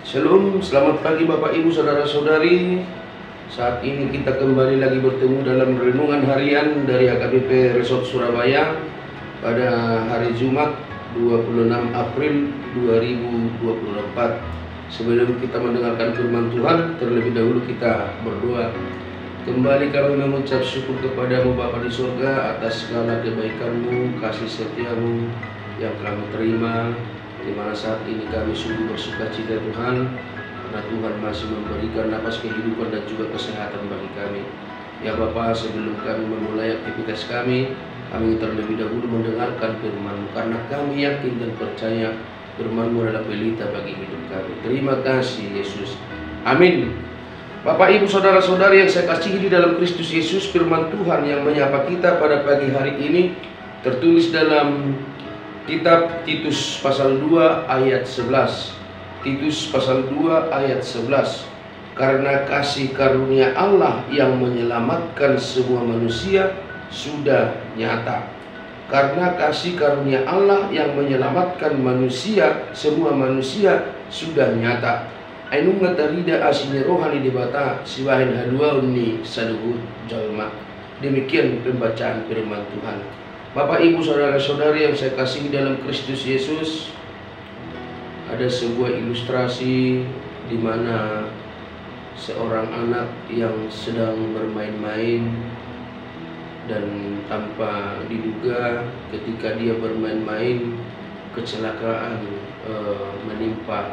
Shalom, selamat pagi Bapak Ibu Saudara-saudari. Saat ini kita kembali lagi bertemu dalam renungan harian dari HKBP Resort Surabaya pada hari Jumat 26 April 2024. Sebelum kita mendengarkan firman Tuhan, terlebih dahulu kita berdoa. Kembali kami mengucap syukur kepadamu Bapa di surga atas segala kebaikan-Mu, kasih setia-Mu yang kami terima, di mana saat ini kami sungguh bersuka cita Tuhan, karena Tuhan masih memberikan napas kehidupan dan juga kesehatan bagi kami. Ya Bapa, sebelum kami memulai aktivitas kami terlebih dahulu mendengarkan firman-Mu, karena kami yakin dan percaya firman-Mu adalah pelita bagi hidup kami. Terima kasih Yesus. Amin. Bapak Ibu Saudara-saudari yang saya kasihi di dalam Kristus Yesus, firman Tuhan yang menyapa kita pada pagi hari ini tertulis dalam Kitab Titus pasal 2 ayat 11. Titus pasal 2 ayat 11. Karena kasih karunia Allah yang menyelamatkan semua manusia sudah nyata. Karena kasih karunia Allah yang menyelamatkan manusia, semua manusia sudah nyata. Ainung ngatarida asini rohani dibata siwahin haduauni saluhud jalma. Demikian pembacaan firman Tuhan. Bapak Ibu Saudara-saudari yang saya kasihi dalam Kristus Yesus, ada sebuah ilustrasi di mana seorang anak yang sedang bermain-main dan tanpa diduga ketika dia bermain-main kecelakaan menimpa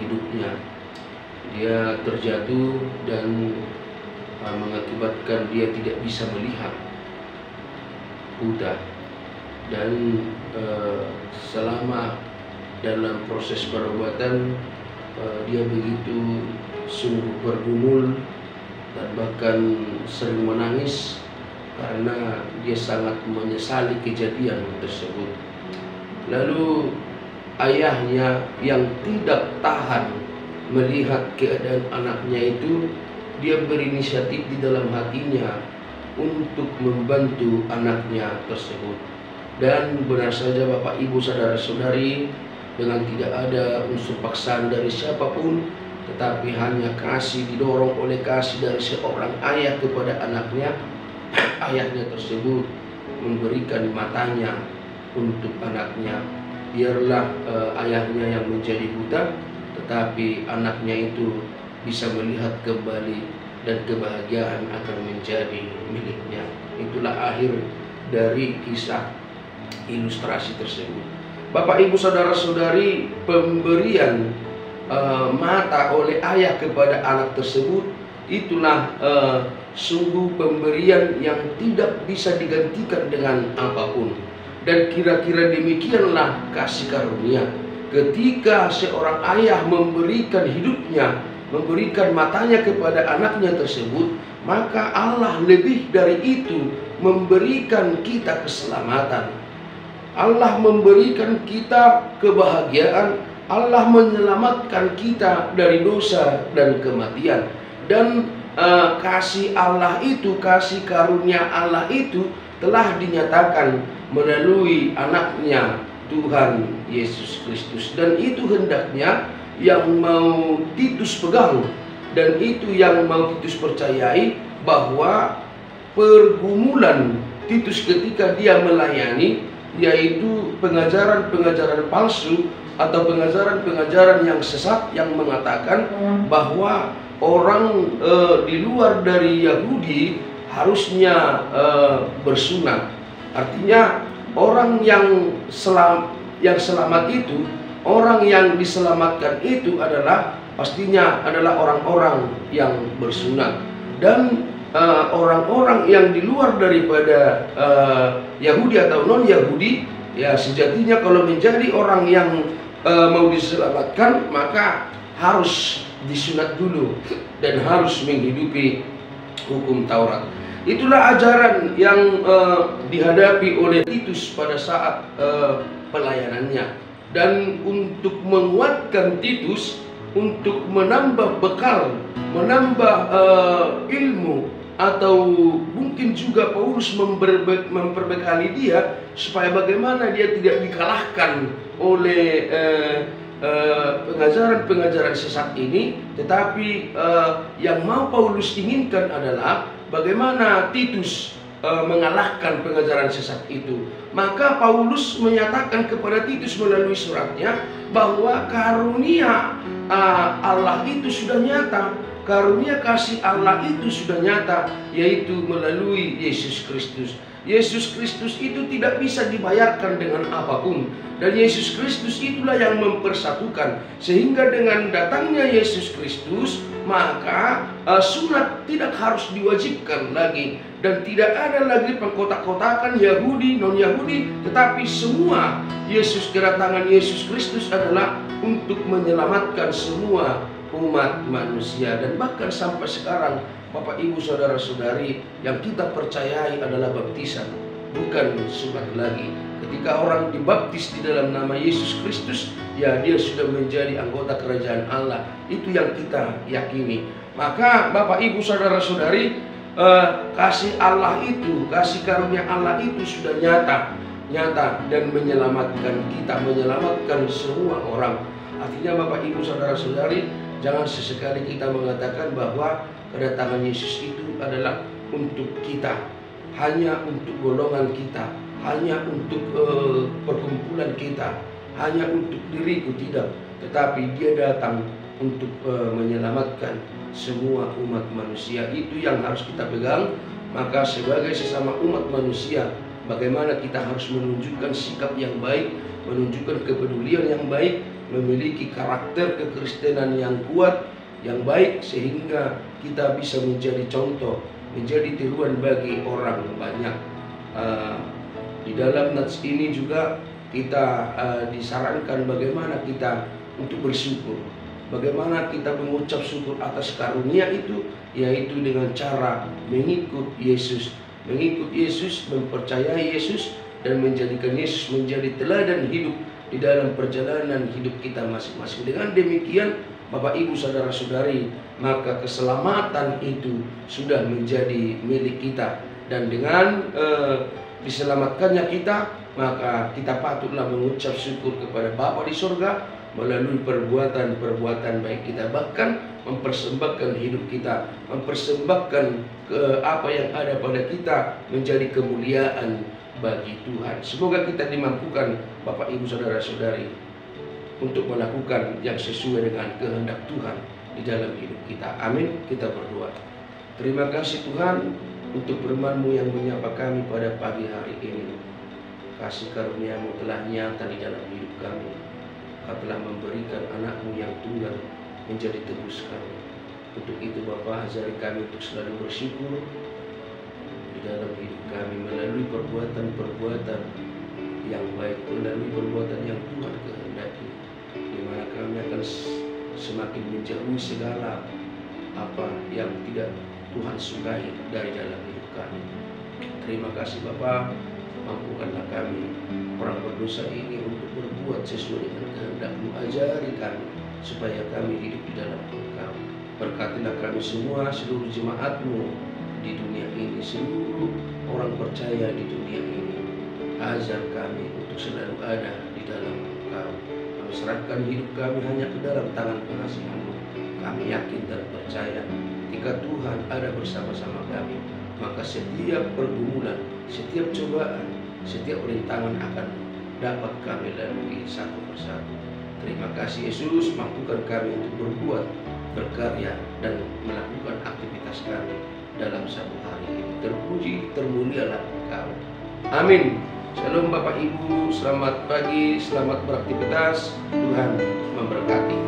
hidupnya. Dia terjatuh dan mengakibatkan dia tidak bisa melihat, buta, dan selama dalam proses perobatan dia begitu sungguh bergumul dan bahkan sering menangis karena dia sangat menyesali kejadian tersebut. Lalu ayahnya yang tidak tahan melihat keadaan anaknya itu, dia berinisiatif di dalam hatinya untuk membantu anaknya tersebut. Dan benar saja Bapak Ibu Saudara-saudari, dengan tidak ada unsur paksaan dari siapapun, tetapi hanya kasih, didorong oleh kasih dari seorang ayah kepada anaknya, ayahnya tersebut memberikan matanya untuk anaknya. Biarlah ayahnya yang menjadi buta, tetapi anaknya itu bisa melihat kembali dan kebahagiaan akan menjadi miliknya. Itulah akhir dari kisah ilustrasi tersebut. Bapak Ibu Saudara-saudari, pemberian mata oleh ayah kepada anak tersebut, itulah sungguh pemberian yang tidak bisa digantikan dengan apapun. Dan kira-kira demikianlah kasih karunia. Ketika seorang ayah memberikan hidupnya, memberikan matanya kepada anaknya tersebut, maka Allah lebih dari itu memberikan kita keselamatan. Allah memberikan kita kebahagiaan. Allah menyelamatkan kita dari dosa dan kematian. Dan kasih Allah itu, kasih karunia Allah itu telah dinyatakan melalui anaknya Tuhan Yesus Kristus. Dan itu hendaknya yang mau Titus pegang, dan itu yang mau Titus percayai, bahwa pergumulan Titus ketika dia melayani, yaitu pengajaran-pengajaran palsu atau pengajaran-pengajaran yang sesat yang mengatakan bahwa orang di luar dari Yahudi harusnya bersunat. Artinya orang yang selamat itu, orang yang diselamatkan itu adalah pastinya adalah orang-orang yang bersunat. Dan orang-orang yang di luar daripada Yahudi atau non-Yahudi, ya sejatinya kalau menjadi orang yang mau diselamatkan, maka harus disunat dulu dan harus menghidupi hukum Taurat. Itulah ajaran yang dihadapi oleh Titus pada saat pelayanannya. Dan untuk menguatkan Titus, untuk menambah bekal, menambah ilmu, atau mungkin juga Paulus memperbekali dia supaya bagaimana dia tidak dikalahkan oleh pengajaran-pengajaran sesat ini, tetapi yang mau Paulus inginkan adalah bagaimana Titus mengalahkan pengajaran sesat itu. Maka Paulus menyatakan kepada Titus melalui suratnya bahwa karunia Allah itu sudah nyata, karunia kasih Allah itu sudah nyata, yaitu melalui Yesus Kristus. Yesus Kristus itu tidak bisa dibayarkan dengan apapun, dan Yesus Kristus itulah yang mempersatukan. Sehingga dengan datangnya Yesus Kristus, maka sunat tidak harus diwajibkan lagi, dan tidak ada lagi pengkotak-kotakan Yahudi non-Yahudi, tetapi semua kedatangan Yesus Kristus adalah untuk menyelamatkan semua umat manusia. Dan bahkan sampai sekarang, Bapak Ibu Saudara-saudari, yang kita percayai adalah baptisan, bukan sunat lagi. Ketika orang dibaptis di dalam nama Yesus Kristus, ya dia sudah menjadi anggota kerajaan Allah. Itu yang kita yakini. Maka Bapak Ibu Saudara-saudari, kasih Allah itu, kasih karunia Allah itu sudah nyata dan menyelamatkan kita, menyelamatkan semua orang. Artinya Bapak Ibu Saudara-saudari, jangan sesekali kita mengatakan bahwa kedatangan Yesus itu adalah untuk kita, hanya untuk golongan kita, hanya untuk perkumpulan kita, hanya untuk diriku, tidak. Tetapi dia datang untuk menyelamatkan semua umat manusia. Itu yang harus kita pegang. Maka sebagai sesama umat manusia, bagaimana kita harus menunjukkan sikap yang baik, menunjukkan kepedulian yang baik, memiliki karakter kekristenan yang kuat, yang baik, sehingga kita bisa menjadi contoh, menjadi tiruan bagi orang banyak. Di dalam nats ini juga kita disarankan bagaimana kita untuk bersyukur, bagaimana kita mengucap syukur atas karunia itu, yaitu dengan cara mengikut Yesus, mempercayai Yesus, dan menjadikan Yesus menjadi teladan hidup di dalam perjalanan hidup kita masing-masing. Dengan demikian, Bapak Ibu Saudara-saudari, maka keselamatan itu sudah menjadi milik kita. Dan dengan diselamatkannya kita, maka kita patutlah mengucap syukur kepada Bapa di surga melalui perbuatan-perbuatan baik kita. Bahkan mempersembahkan hidup kita, mempersembahkan apa yang ada pada kita menjadi kemuliaan bagi Tuhan. Semoga kita dimampukan, Bapak Ibu Saudara-saudari, untuk melakukan yang sesuai dengan kehendak Tuhan di dalam hidup kita. Amin. Kita berdoa. Terima kasih Tuhan untuk firman-Mu yang menyapa kami pada pagi hari ini. Kasih karunia-Mu telah nyata di dalam hidup kami. Kau telah memberikan anak-Mu yang tunggal menjadi tebus kami. Untuk itu Bapa, ajari kami untuk selalu bersyukur di dalam hidup kami melalui perbuatan-perbuatan yang baik, melalui perbuatan yang Tuhan kehendaki, di mana kami akan semakin menjauhi segala apa yang tidak Tuhan sukai dari dalam hidup kami. Terima kasih Bapa, mampukanlah kami orang berdosa ini untuk berbuat sesuai dengan kehendak-Mu. Ajari kami supaya kami hidup di dalam Engkau. Berkatilah kami semua, seluruh jemaat-Mu di dunia ini, seluruh orang percaya di dunia ini. Ajar kami untuk selalu ada di dalam Engkau. Kami serahkan hidup kami hanya ke dalam tangan pengasihan-Mu. Kami yakin dan percaya ketika Tuhan ada bersama-sama kami, maka setiap pergumulan, setiap cobaan, setiap rintangan akan dapat kami lalui satu persatu. Terima kasih Yesus, mampukan kami untuk berbuat, berkarya, dan melakukan aktivitas kami dalam satu hari ini. Terpuji, termulialah Engkau. Amin. Shalom Bapak Ibu, selamat pagi, selamat beraktivitas. Tuhan memberkati.